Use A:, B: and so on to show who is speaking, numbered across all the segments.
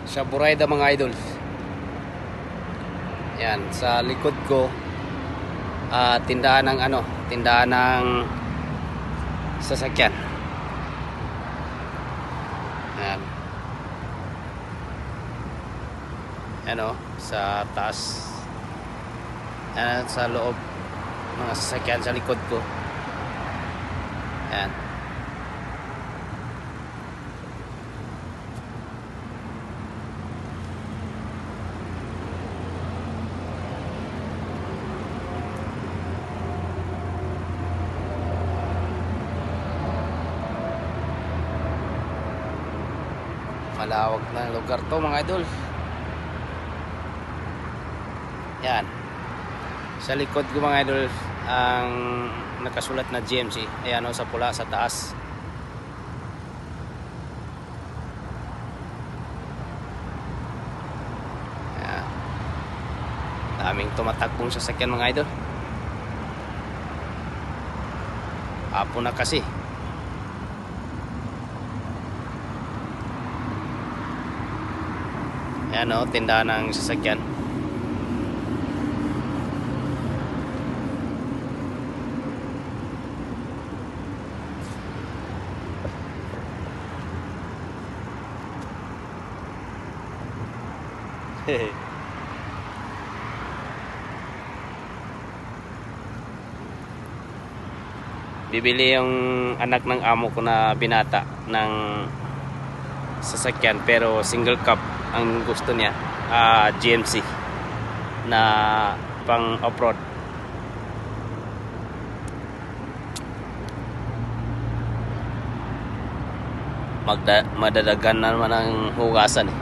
A: sa Burayda mga idol. Yan, sa likod ko tindahan ng tindahan ng sasakyan. Yan. Ano, sa taas. Yan, sa loob mga sasakyan sa likod ko. Yan. Malawak na lugar to mga idol. Yan. Sa likod ko mga idol ang nakasulat na GMC. Ayan o, sa pula sa taas. Yan. Daming tumatakbong sasakyan mga idol. Apo na kasi. Ayan o, tindahan ng sasakyan. Bibili yung anak ng amo ko na binata ng sasakyan, pero single cab ang gusto niya, GMC na pang off-road. Madadagan na naman ang hugasan eh.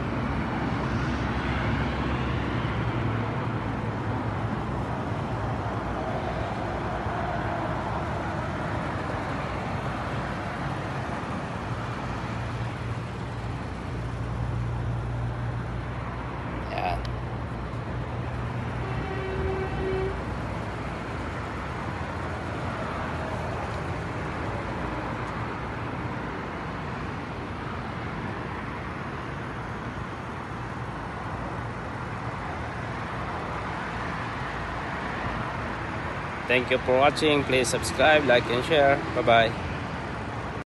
A: Thank you for watching. Please subscribe, like, and share. Bye bye.